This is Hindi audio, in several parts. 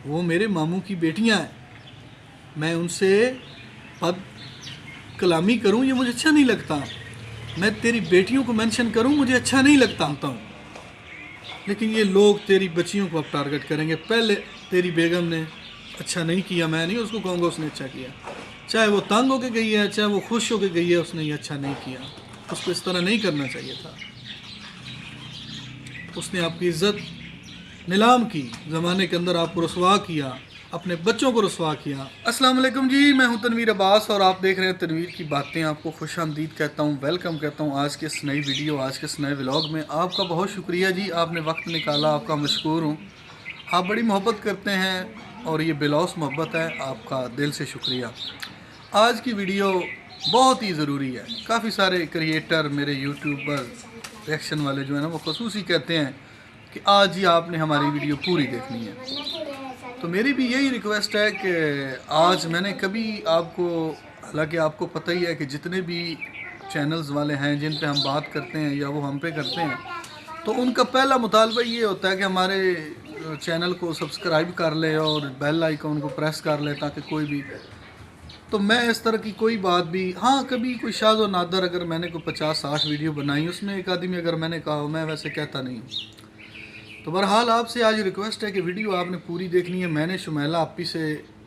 वो मेरे मामू की बेटियां हैं, मैं उनसे पद कलामी करूं ये मुझे अच्छा नहीं लगता। मैं तेरी बेटियों को मेंशन करूं मुझे अच्छा नहीं लगता हूँ, लेकिन ये लोग तेरी बच्चियों को अब टारगेट करेंगे। पहले तेरी बेगम ने अच्छा नहीं किया, मैं नहीं उसको कहूँगा उसने अच्छा किया, चाहे वो तंग होके गई है चाहे वो खुश होके गई है, उसने ये अच्छा नहीं किया। उसको इस तरह नहीं करना चाहिए था। उसने आपकी इज्जत नीलाम की, ज़माने के अंदर आपको रुसवा किया, अपने बच्चों को रुसवा किया। अस्सलाम वालेकुम जी, मैं हूं तनवीर अब्बास और आप देख रहे हैं तनवीर की बातें। आपको खुश आमदीद कहता हूं, वेलकम कहता हूं आज के इस नई वीडियो, आज के इस नए व्लॉग में। आपका बहुत शुक्रिया जी, आपने वक्त निकाला, आपका मशकूर हूँ। आप बड़ी मोहब्बत करते हैं और ये बेलौस मोहब्बत है, आपका दिल से शुक्रिया। आज की वीडियो बहुत ही ज़रूरी है। काफ़ी सारे क्रिएटर, मेरे यूट्यूबर, रिएक्शन वाले जो है ना, वो खसूसी कहते हैं कि आज ही आपने हमारी वीडियो पूरी देखनी है। तो मेरी भी यही रिक्वेस्ट है कि आज मैंने कभी आपको, हालांकि आपको पता ही है कि जितने भी चैनल्स वाले हैं जिन पे हम बात करते हैं या वो हम पे करते हैं, तो उनका पहला मुतालबा ये होता है कि हमारे चैनल को सब्सक्राइब कर ले और बेल आइकन को प्रेस कर ले, ताकि कोई भी, तो मैं इस तरह की कोई बात भी, हाँ कभी कोई शाज़ और नादर अगर मैंने कोई 50-60 वीडियो बनाई, उसमें एक आदमी अगर मैंने कहा हो, मैं वैसे कहता नहीं हूँ। तो बहरहाल आपसे आज रिक्वेस्ट है कि वीडियो आपने पूरी देखनी है। मैंने शुमैला आपी से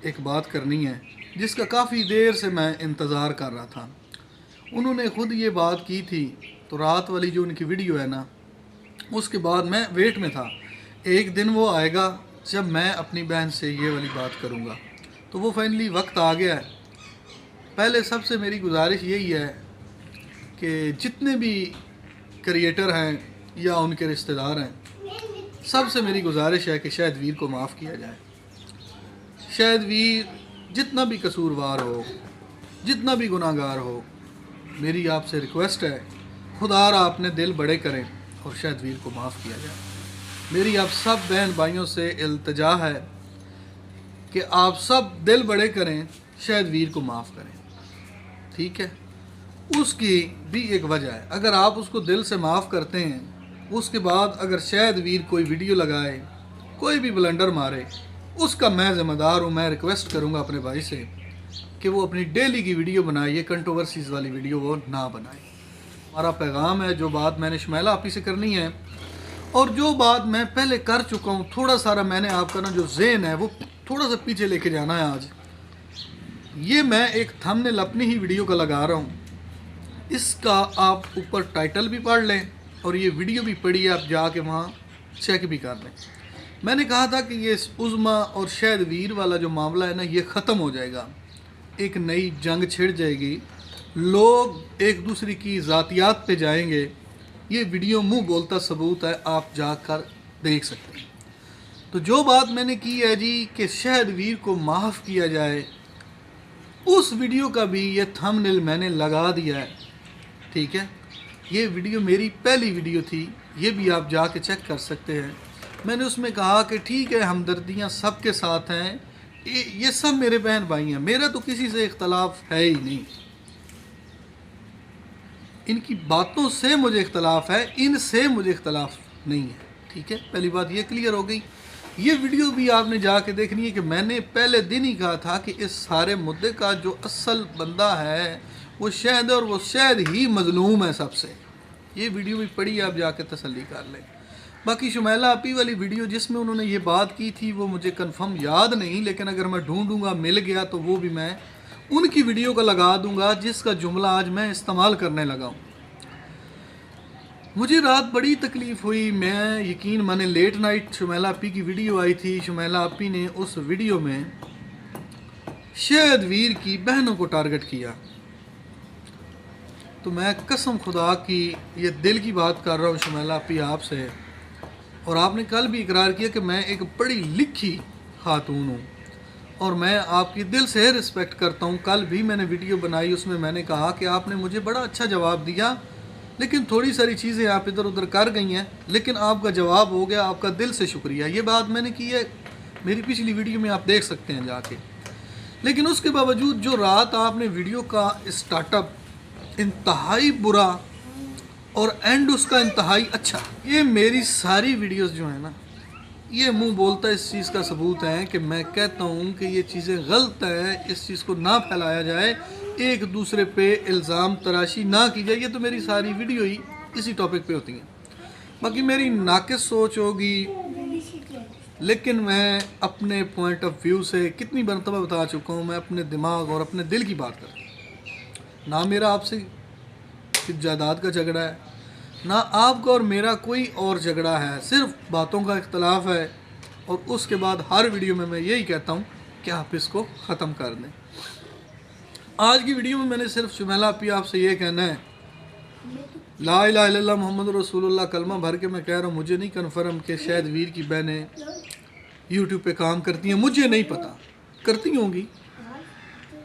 एक बात करनी है जिसका काफ़ी देर से मैं इंतज़ार कर रहा था। उन्होंने ख़ुद ये बात की थी, तो रात वाली जो उनकी वीडियो है ना, उसके बाद मैं वेट में था। एक दिन वो आएगा जब मैं अपनी बहन से ये वाली बात करूँगा, तो वो फाइनली वक्त आ गया है। पहले सबसे मेरी गुजारिश यही है कि जितने भी क्रिएटर हैं या उनके रिश्तेदार हैं, सबसे मेरी गुजारिश है कि शायद वीर को माफ़ किया जाए। शायद वीर जितना भी कसूरवार हो, जितना भी गुनाहगार हो, मेरी आपसे रिक्वेस्ट है, खुदारा अपने दिल बड़े करें और शायद वीर को माफ़ किया जाए। मेरी आप सब बहन भाइयों से इल्तिजा है कि आप सब दिल बड़े करें, शायद वीर को माफ़ करें। ठीक है, उसकी भी एक वजह है। अगर आप उसको दिल से माफ़ करते हैं, उसके बाद अगर शायद वीर कोई वीडियो लगाए, कोई भी ब्लंडर मारे, उसका मैं ज़िम्मेदार हूँ। मैं रिक्वेस्ट करूँगा अपने भाई से कि वो अपनी डेली की वीडियो बनाए, ये कंट्रोवर्सीज़ वाली वीडियो वो ना बनाए। हमारा पैगाम है, जो बात मैंने शुमैला आपी से करनी है और जो बात मैं पहले कर चुका हूँ, थोड़ा सारा मैंने आपका ना जो ज़हन है वो थोड़ा सा पीछे लेके जाना है। आज ये मैं एक थंबनेल अपनी ही वीडियो का लगा रहा हूँ, इसका आप ऊपर टाइटल भी पढ़ लें और ये वीडियो भी पढ़िए, आप जाके वहाँ चेक भी कर लें। मैंने कहा था कि ये उज़्मा और शायद वीर वाला जो मामला है ना, ये ख़त्म हो जाएगा, एक नई जंग छिड़ जाएगी, लोग एक दूसरे की ज़ातियात पे जाएंगे। ये वीडियो मुंह बोलता सबूत है, आप जाकर देख सकते हैं। तो जो बात मैंने की है जी कि शायद वीर को माफ़ किया जाए, उस वीडियो का भी ये थंबनेल मैंने लगा दिया है। ठीक है, ये वीडियो मेरी पहली वीडियो थी, ये भी आप जाके चेक कर सकते हैं। मैंने उसमें कहा कि ठीक है, हमदर्दियाँ सबके साथ हैं, ये सब मेरे बहन भाई हैं, मेरा तो किसी से इख्तलाफ है ही नहीं। इनकी बातों से मुझे इख्तलाफ है, इनसे मुझे इख्तलाफ नहीं है। ठीक है, पहली बात ये क्लियर हो गई। ये वीडियो भी आपने जाके देखनी है कि मैंने पहले दिन ही कहा था कि इस सारे मुद्दे का जो असल बंदा है वो शायद, और वो शायद ही मजलूम है सबसे। ये वीडियो भी पढ़ी, आप जाके तसल्ली कर लें। बाकी शुमैला आपी वाली वीडियो जिसमें उन्होंने ये बात की थी, वो मुझे कंफर्म याद नहीं, लेकिन अगर मैं ढूंढूंगा मिल गया तो वो भी मैं उनकी वीडियो का लगा दूंगा जिसका जुमला आज मैं इस्तेमाल करने लगा हूँ। मुझे रात बड़ी तकलीफ़ हुई, मैं यकीन माने, लेट नाइट शुमैला आपी की वीडियो आई थी। शुमैला आपी ने उस वीडियो में शायद वीर की बहनों को टारगेट किया। तो मैं कसम खुदा की ये दिल की बात कर रहा हूँ शुमैला आपी आपसे, और आपने कल भी इकरार किया कि मैं एक पढ़ी लिखी खातून हूँ और मैं आपकी दिल से रिस्पेक्ट करता हूँ। कल भी मैंने वीडियो बनाई, उसमें मैंने कहा कि आपने मुझे बड़ा अच्छा जवाब दिया, लेकिन थोड़ी सारी चीज़ें आप इधर उधर कर गई हैं, लेकिन आपका जवाब हो गया, आपका दिल से शुक्रिया। ये बात मैंने की है, मेरी पिछली वीडियो में आप देख सकते हैं जाके। लेकिन उसके बावजूद जो रात आपने वीडियो का स्टार्टअप इंतहाई बुरा और एंड उसका इंतहाई अच्छा, ये मेरी सारी वीडियोस जो है ना, ये मुंह बोलता इस चीज़ का सबूत है कि मैं कहता हूँ कि ये चीज़ें गलत है, इस चीज़ को ना फैलाया जाए, एक दूसरे पे इल्ज़ाम तराशी ना की जाए। ये तो मेरी सारी वीडियो ही इसी टॉपिक पे होती हैं। बाकी मेरी नाक़िस सोच होगी, लेकिन मैं अपने पॉइंट ऑफ व्यू से कितनी मरतबा बता चुका हूँ, मैं अपने दिमाग और अपने दिल की बात करता हूँ। ना मेरा आपसे जायदाद का झगड़ा है, ना आपका और मेरा कोई और झगड़ा है, सिर्फ बातों का इख्तलाफ है। और उसके बाद हर वीडियो में मैं यही कहता हूँ कि आप इसको ख़त्म कर दें। आज की वीडियो में मैंने सिर्फ शुमैला आपी आपसे ये कहना है, ला इलाहा इल्लल्लाह मोहम्मद रसूलुल्लाह कलमा भर के मैं कह रहा हूँ, मुझे नहीं कन्फर्म कि शायद वीर की बहनें यूट्यूब पे काम करती हैं, मुझे नहीं पता, करती होंगी,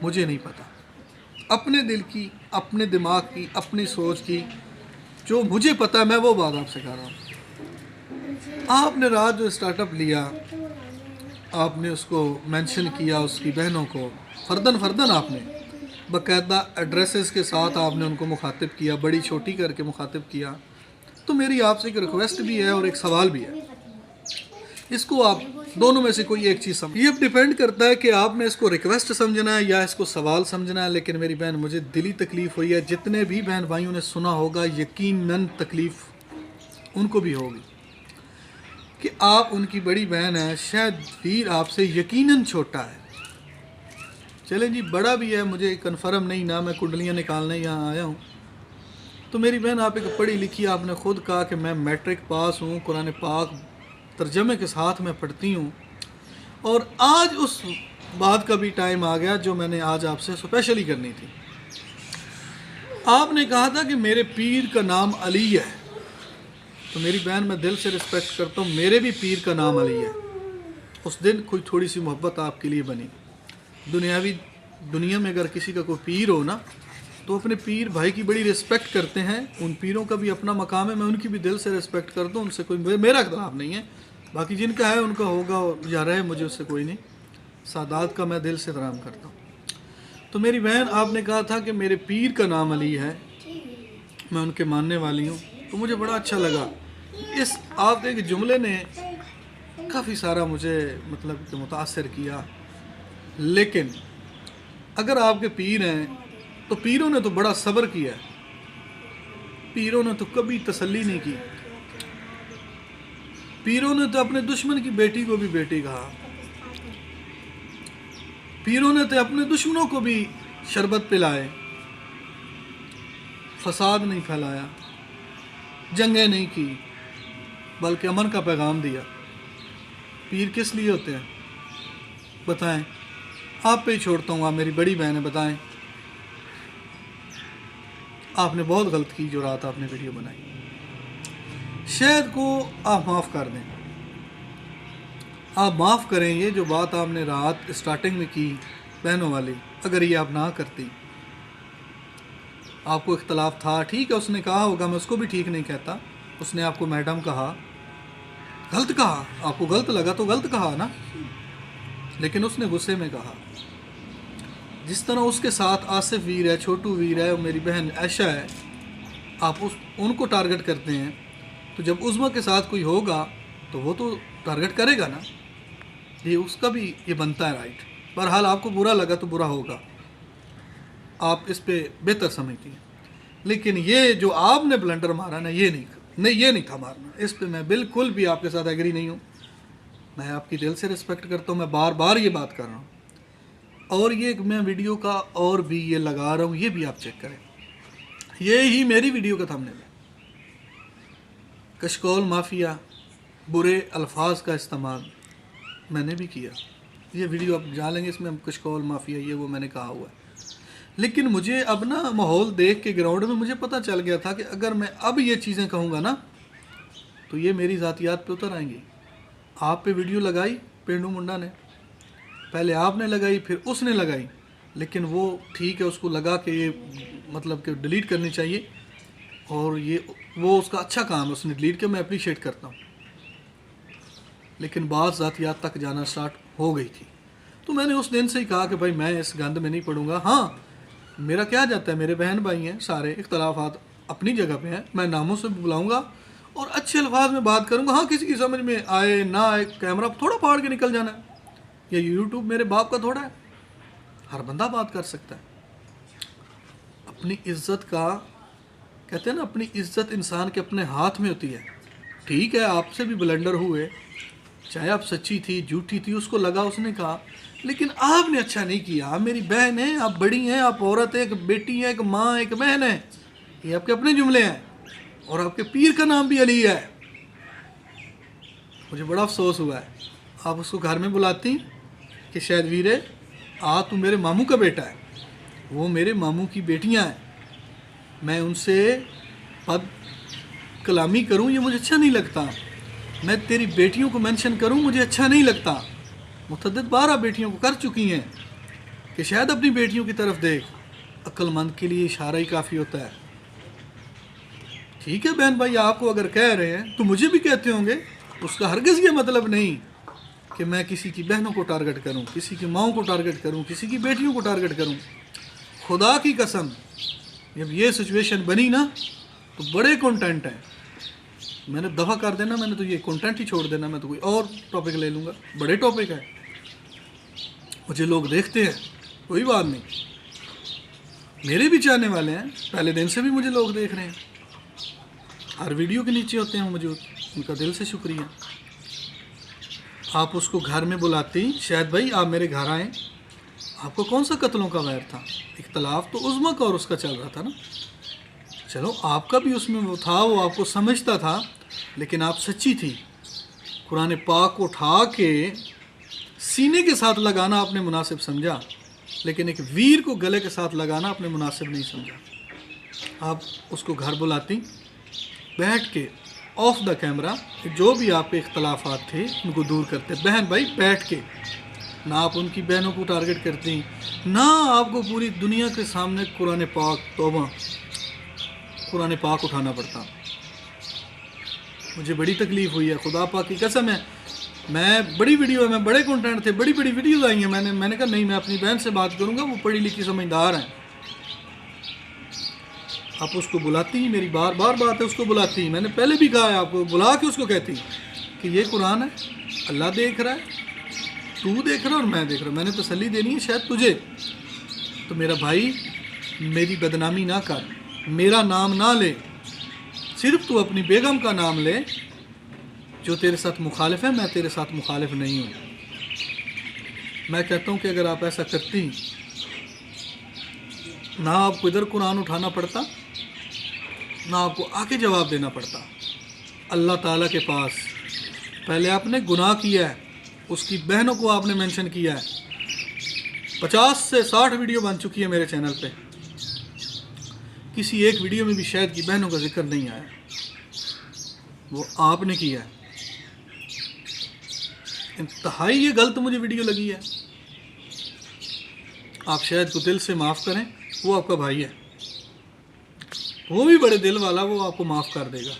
मुझे नहीं पता। अपने दिल की, अपने दिमाग की, अपनी सोच की जो मुझे पता है मैं वो बात आपसे कर रहा हूँ। आपने रात जो स्टार्टअप लिया, आपने उसको मेंशन किया, उसकी बहनों को फर्दन आपने बाकायदा एड्रेसेस के साथ आपने उनको मुखातिब किया, बड़ी छोटी करके मुखातिब किया। तो मेरी आपसे एक रिक्वेस्ट भी है और एक सवाल भी है, इसको आप दोनों में से कोई एक चीज़ समझ। ये डिपेंड करता है कि आपने इसको रिक्वेस्ट समझना है या इसको सवाल समझना है। लेकिन मेरी बहन, मुझे दिली तकलीफ़ हुई है, जितने भी बहन भाइयों ने सुना होगा यकीनन तकलीफ़ उनको भी होगी कि आप उनकी बड़ी बहन है, शायद वीर आपसे यकीनन छोटा है। चलें जी, बड़ा भी है, मुझे कन्फर्म नहीं ना, मैं कुंडलियाँ निकालने यहाँ आया हूँ। तो मेरी बहन, आप एक पढ़ी लिखी, आपने ख़ुद कहा कि मैं मैट्रिक पास हूँ, कुरान पाक तर्जमे के साथ मैं पढ़ती हूँ। और आज उस बात का भी टाइम आ गया जो मैंने आज आपसे स्पेशली करनी थी। आपने कहा था कि मेरे पीर का नाम अली है। तो मेरी बहन, मैं दिल से रिस्पेक्ट करता हूँ, मेरे भी पीर का नाम अली है। उस दिन कोई थोड़ी सी मोहब्बत आपके लिए बनी। दुनिया में अगर किसी का कोई पीर हो ना, तो अपने पीर भाई की बड़ी रिस्पेक्ट करते हैं। उन पीरों का भी अपना मकाम है, मैं उनकी भी दिल से रिस्पेक्ट करता हूँ, उनसे कोई मेरा इख्तिलाफ नहीं है। बाकी जिनका है उनका होगा या रहे, मुझे उससे कोई नहीं। सादात का मैं दिल से एहतराम करता हूँ। तो मेरी बहन, आपने कहा था कि मेरे पीर का नाम अली है, मैं उनके मानने वाली हूँ। तो मुझे बड़ा अच्छा लगा इस आपके एक जुमले ने काफ़ी सारा मुझे मतलब कि मुतासर किया। लेकिन अगर आपके पीर हैं तो पीरों ने तो बड़ा सब्र किया है, पीरों ने तो कभी तसल्ली नहीं की। पीरों ने तो अपने दुश्मन की बेटी को भी बेटी कहा, पीरों ने तो अपने दुश्मनों को भी शरबत पिलाए, फसाद नहीं फैलाया, जंगें नहीं की, बल्कि अमन का पैगाम दिया। पीर किस लिए होते हैं बताएं? आप पे ही छोड़ता हूँ, आप मेरी बड़ी बहन है, बताएं। आपने बहुत गलत की जो रात आपने वीडियो बनाई। शायद को आप माफ़ कर दें, आप माफ़ करें। ये जो बात आपने रात स्टार्टिंग में की बहनों वाली, अगर ये आप ना करती, आपको इख्तलाफ था, ठीक है, उसने कहा होगा, मैं उसको भी ठीक नहीं कहता। उसने आपको मैडम कहा, गलत कहा, आपको गलत लगा तो गलत कहा ना, लेकिन उसने गुस्से में कहा। जिस तरह उसके साथ आसिफ वीर है, छोटू वीर है, मेरी बहन ऐशा है, आप उनको टारगेट करते हैं। तो जब उज़्मा के साथ कोई होगा तो वो तो टारगेट करेगा ना, ये उसका भी ये बनता है राइट। बहरहाल आपको बुरा लगा तो बुरा होगा, आप इस पे बेहतर समझती हैं। लेकिन ये जो आपने ब्लंडर मारा ना, ये नहीं था मारना। इस पे मैं बिल्कुल भी आपके साथ एग्री नहीं हूँ। मैं आपकी दिल से रिस्पेक्ट करता हूँ, मैं बार बार ये बात कर रहा हूँ। और ये मैं वीडियो का और भी ये लगा रहा हूँ, ये भी आप चेक करें। ये ही मेरी वीडियो का थंबनेल है। कशकोल माफिया, बुरे अल्फाज का इस्तेमाल मैंने भी किया। ये वीडियो आप जान लेंगे, इसमें कशकोल माफिया ये वो मैंने कहा हुआ है। लेकिन मुझे अब ना माहौल देख के ग्राउंड में मुझे पता चल गया था कि अगर मैं अब ये चीज़ें कहूँगा ना तो ये मेरी ज़ातियात पे उतर आएंगी। आप पे वीडियो लगाई पेंडू मुंडा ने, पहले आपने लगाई फिर उसने लगाई, लेकिन वो ठीक है, उसको लगा कि ये मतलब कि डिलीट करनी चाहिए, और ये वो उसका अच्छा काम है, उसने डिलीट किया, मैं अप्रीशिएट करता हूँ। लेकिन बात ज़ातियात तक जाना स्टार्ट हो गई थी। तो मैंने उस दिन से ही कहा कि भाई मैं इस गंद में नहीं पढ़ूंगा। हाँ, मेरा क्या जाता है, मेरे बहन भाई हैं सारे, इख्तलाफात अपनी जगह पे हैं, मैं नामों से बुलाऊंगा और अच्छे अल्फाज में बात करूँगा। हाँ, किसी की समझ में आए ना आए, कैमरा थोड़ा फाड़ के निकल जाना है। ये यूट्यूब मेरे बाप का थोड़ा है, हर बंदा बात कर सकता है। अपनी इज्जत का कहते हैं ना, अपनी इज्जत इंसान के अपने हाथ में होती है। ठीक है, आपसे भी ब्लंडर हुए, चाहे आप सच्ची थी झूठी थी, उसको लगा, उसने कहा, लेकिन आपने अच्छा नहीं किया। आप मेरी बहन है, आप बड़ी हैं, आप औरत है, एक बेटी है, एक माँ, एक बहन है, ये आपके अपने जुमले हैं। और आपके पीर का नाम भी अली है। मुझे बड़ा अफसोस हुआ है, आप उसको घर में बुलाती कि शायद वीरे तू मेरे मामू का बेटा है, वो मेरे मामू की बेटियां हैं, मैं उनसे पद कलामी करूं ये मुझे अच्छा नहीं लगता, मैं तेरी बेटियों को मेंशन करूं मुझे अच्छा नहीं लगता। मुतअद्दिद बार आप बेटियों को कर चुकी हैं कि शायद अपनी बेटियों की तरफ देख। अक्लमंद के लिए इशारा ही काफ़ी होता है। ठीक है बहन भाई, आपको अगर कह रहे हैं तो मुझे भी कहते होंगे, उसका हरगिज़ ये मतलब नहीं कि मैं किसी की बहनों को टारगेट करूं, किसी की माओं को टारगेट करूं, किसी की बेटियों को टारगेट करूं। खुदा की कसम, जब ये सिचुएशन बनी ना तो बड़े कंटेंट हैं, मैंने दफ़ा कर देना, मैंने तो ये कंटेंट ही छोड़ देना, मैं तो कोई और टॉपिक ले लूँगा। बड़े टॉपिक है, मुझे लोग देखते हैं, कोई बात नहीं, मेरे भी चाहने वाले हैं, पहले दिन से भी मुझे लोग देख रहे हैं, हर वीडियो के नीचे होते हैं मौजूद, उनका दिल से शुक्रिया। आप उसको घर में बुलाती, शायद भाई आप मेरे घर आएँ, आपको कौन सा कत्लों का वैर था? इख्तलाफ तो उज़्मा का और उसका चल रहा था ना। चलो आपका भी उसमें वो था, वो आपको समझता था, लेकिन आप सच्ची थी। कुरान पाक को उठा के सीने के साथ लगाना आपने मुनासिब समझा, लेकिन एक वीर को गले के साथ लगाना आपने मुनासिब नहीं समझा। आप उसको घर बुलाती, बैठ के ऑफ द कैमरा जो भी आपके इख्तलाफात थे उनको दूर करते। बहन भाई बैठ के, ना आप उनकी बहनों को टारगेट करती, ना आपको पूरी दुनिया के सामने कुरान पाक, तौबा, कुरान पाक उठाना पड़ता। मुझे बड़ी तकलीफ़ हुई है, खुदा पाक की कसम है। मैं बड़ी वीडियो में बड़े कंटेंट थे, बड़ी बड़ी वीडियोस आई हैं, मैंने कहा नहीं, मैं अपनी बहन से बात करूंगा, वो पढ़ी लिखी समझदार हैं। आप उसको बुलाती, मेरी बार बार बात है, उसको बुलाती। मैंने पहले भी कहा है, आपको बुला के उसको कहती कि ये कुरान है, अल्लाह देख रहा है, तू देख रहा है और मैं देख रहा हूँ, मैंने तसल्ली देनी है शायद तुझे। तो मेरा भाई मेरी बदनामी ना कर, मेरा नाम ना ले, सिर्फ तू अपनी बेगम का नाम ले। जो तेरे साथ मुखालिफ है, मैं तेरे साथ मुखालिफ नहीं हूँ। मैं कहता हूँ कि अगर आप ऐसा करती, ना आपको इधर कुरान उठाना पड़ता, ना आपको आके जवाब देना पड़ता अल्लाह ताला के पास। पहले आपने गुनाह किया है, उसकी बहनों को आपने मेंशन किया है। 50 से 60 वीडियो बन चुकी है मेरे चैनल पे, किसी एक वीडियो में भी शायद की बहनों का जिक्र नहीं आया, वो आपने किया है। इंतहाई ये गलत मुझे वीडियो लगी है। आप शायद को दिल से माफ़ करें, वो आपका भाई है, वो भी बड़े दिल वाला, वो आपको माफ़ कर देगा।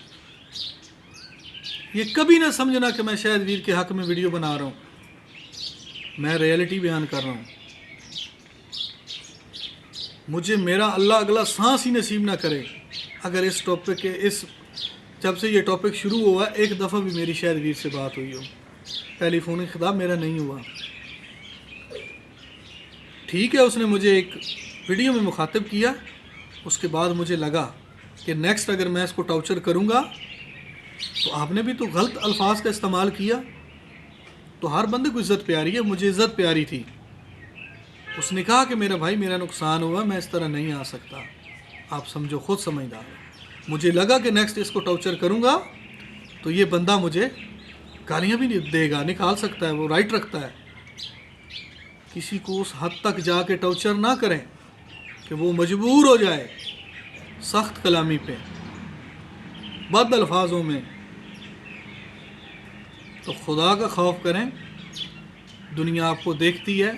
ये कभी ना समझना कि मैं शायद वीर के हक़ में वीडियो बना रहा हूँ, मैं रियलिटी बयान कर रहा हूँ। मुझे मेरा अल्लाह अगला सांस ही नसीब ना करे अगर इस टॉपिक के, इस जब से ये टॉपिक शुरू हुआ एक दफ़ा भी मेरी शायद वीर से बात हुई हो, टेलीफोनिक खिताब मेरा नहीं हुआ। ठीक है, उसने मुझे एक वीडियो में मुखातिब किया, उसके बाद मुझे लगा कि नेक्स्ट अगर मैं इसको टॉर्चर करूँगा तो आपने भी तो गलत अल्फाज का इस्तेमाल किया। तो हर बंदे को इज़्ज़त प्यारी है, मुझे इज़्ज़त प्यारी थी। उसने कहा कि मेरा भाई मेरा नुकसान हुआ, मैं इस तरह नहीं आ सकता, आप समझो, खुद समझदार हो। मुझे लगा कि नेक्स्ट इसको टॉर्चर करूँगा तो ये बंदा मुझे गालियाँ भी नहीं देगा, निकाल सकता है, वो राइट रखता है। किसी को उस हद तक जाके टॉर्चर ना करें कि वो मजबूर हो जाए सख्त कलामी पे, बद अल्फाजों में। तो खुदा का खौफ करें। दुनिया आपको देखती है,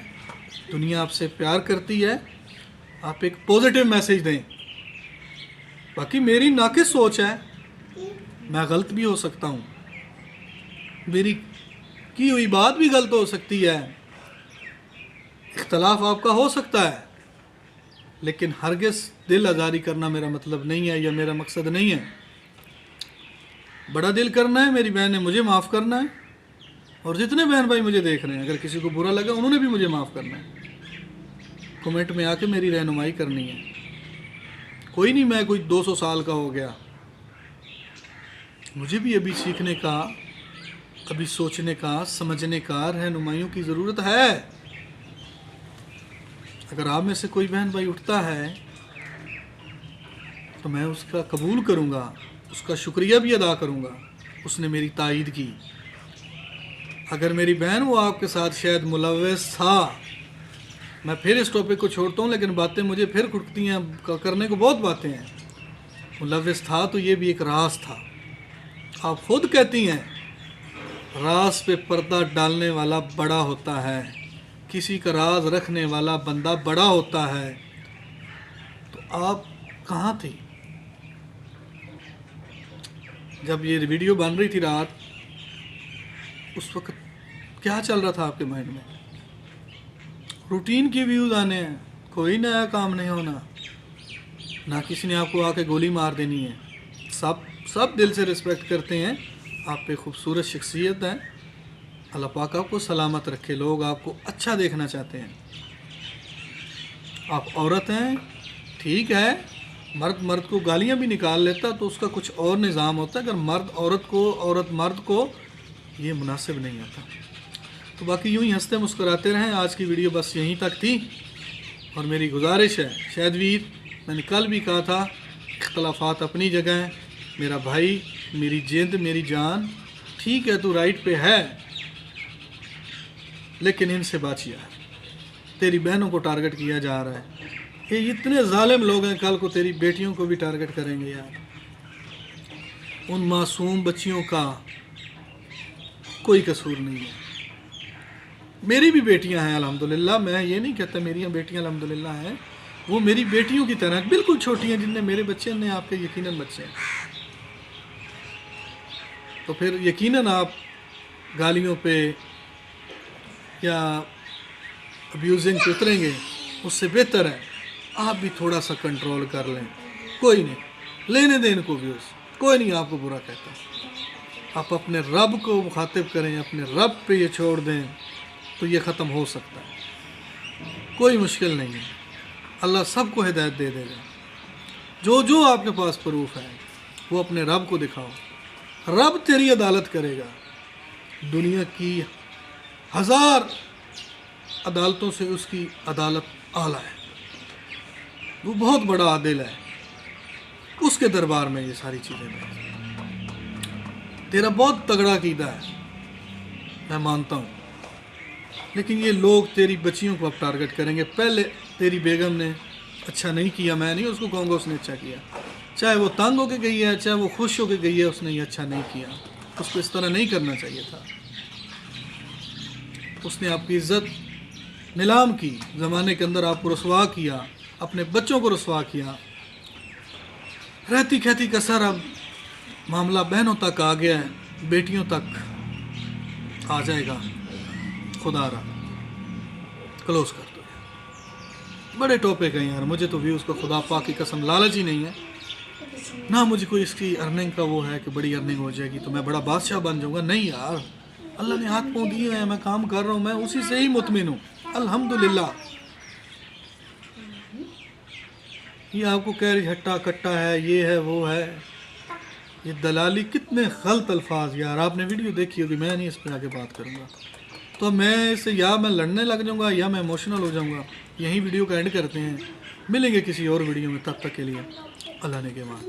दुनिया आपसे प्यार करती है, आप एक पॉजिटिव मैसेज दें। बाकी मेरी नाकिस सोच है, मैं गलत भी हो सकता हूँ, मेरी की हुई बात भी गलत हो सकती है, इख्तलाफ आपका हो सकता है, लेकिन हरगिज़ दिल आज़ारी करना मेरा मतलब नहीं है या मेरा मकसद नहीं है। बड़ा दिल करना है, मेरी बहन ने मुझे माफ़ करना है, और जितने बहन भाई मुझे देख रहे हैं अगर किसी को बुरा लगा उन्होंने भी मुझे माफ़ करना है। कमेंट में आके मेरी रहनुमाई करनी है। कोई नहीं मैं कोई 200 साल का हो गया, मुझे भी अभी सीखने का, अभी सोचने का, समझने का, रहनुमाइयों की ज़रूरत है। अगर आप में से कोई बहन भाई उठता है तो मैं उसका कबूल करूँगा, उसका शुक्रिया भी अदा करूँगा, उसने मेरी तायीद की। अगर मेरी बहन वो आपके साथ शायद मुलव्वस था, मैं फिर इस टॉपिक को छोड़ता हूँ, लेकिन बातें मुझे फिर खुटती हैं, करने को बहुत बातें हैं। मुलव्वस था तो ये भी एक राज था। आप खुद कहती हैं राज पे पर्दा डालने वाला बड़ा होता है, किसी का राज रखने वाला बंदा बड़ा होता है। तो आप कहाँ थी जब ये वीडियो बन रही थी रात? उस वक्त क्या चल रहा था आपके माइंड में? रूटीन के व्यूज़ आने हैं, कोई नया काम नहीं होना, ना किसी ने आपको आके गोली मार देनी है। सब दिल से रिस्पेक्ट करते हैं, आप पे खूबसूरत शख्सियत है, अल्लाह पाक आपको सलामत रखे, लोग आपको अच्छा देखना चाहते हैं। आप औरत हैं, ठीक है, मर्द को गालियां भी निकाल लेता तो उसका कुछ और निज़ाम होता है। अगर मर्द औरत को, औरत मर्द को, ये मुनासिब नहीं होता। तो बाकी यूँ ही हंसते मुस्कुराते रहें। आज की वीडियो बस यहीं तक थी, और मेरी गुजारिश है, शायद वीर, मैंने कल भी कहा था, इख्तलाफात अपनी जगह हैं, मेरा भाई, मेरी जिंद, मेरी जान, ठीक है तू राइट पे है, लेकिन इनसे बाचिया है। तेरी बहनों को टारगेट किया जा रहा है, ये इतने जालिम लोग हैं, कल को तेरी बेटियों को भी टारगेट करेंगे यार। उन मासूम बच्चियों का कोई कसूर नहीं है। मेरी भी बेटियां हैं अल्हम्दुलिल्लाह, मैं ये नहीं कहता मेरी बेटियां अल्हम्दुलिल्लाह हैं, वो मेरी बेटियों की तरह बिल्कुल छोटी हैं, जिनने मेरे बच्चे ने आपके यकीनन बच्चे हैं। तो फिर यकीनन आप गालियों पे या अब्यूजिंग पे उतरेंगे, उससे बेहतर है आप भी थोड़ा सा कंट्रोल कर लें। कोई नहीं, लेने दें इनको व्यूज़, कोई नहीं आपको बुरा कहता। आप अपने रब को मुखातिब करें, अपने रब पे ये छोड़ दें तो ये ख़त्म हो सकता है, कोई मुश्किल नहीं है। अल्लाह सबको हिदायत दे देगा। जो आपके पास प्रूफ है वो अपने रब को दिखाओ, रब तेरी अदालत करेगा। दुनिया की 1000 अदालतों से उसकी अदालत आला है, वो बहुत बड़ा आदिल है, उसके दरबार में ये सारी चीज़ें हैं। तेरा बहुत तगड़ा अकीदा है, मैं मानता हूँ, लेकिन ये लोग तेरी बच्चियों को अब टारगेट करेंगे। पहले तेरी बेगम ने अच्छा नहीं किया, मैं नहीं उसको कहूँगा उसने अच्छा किया, चाहे वो तंग होके गई है, चाहे वो खुश होके गई है, उसने ये अच्छा नहीं किया, उसको इस तरह नहीं करना चाहिए था। उसने आपकी इज्जत नीलाम की, ज़माने के अंदर आपको रुसवा किया, अपने बच्चों को रुसवा किया। रहती कहती कसर अब मामला बहनों तक आ गया है, बेटियों तक आ जाएगा। खुदा रहा क्लोज कर दो। बड़े टॉपिक हैं यार, मुझे तो व्यूज़ को खुदा पाक की कसम लालच ही नहीं है ना, मुझे कोई इसकी अर्निंग का वो है कि बड़ी अर्निंग हो जाएगी तो मैं बड़ा बादशाह बन जाऊंगा। नहीं यार, अल्लाह ने हाथ पाँव दिए हैं, मैं काम कर रहा हूँ, मैं उसी से ही मुतमिन हूँ अल्हम्दुलिल्लाह। ये आपको कह रही हट्टा कट्टा है, ये है वो है, ये दलाली, कितने गलत अल्फाज यार। आपने वीडियो देखी होगी, मैं नहीं इस पर आगे बात करूँगा। तो मैं इससे या मैं लड़ने लग जाऊँगा या मैं इमोशनल हो जाऊँगा। यहीं वीडियो का एंड करते हैं, मिलेंगे किसी और वीडियो में, तब तक के लिए अल्लाह ने के मान।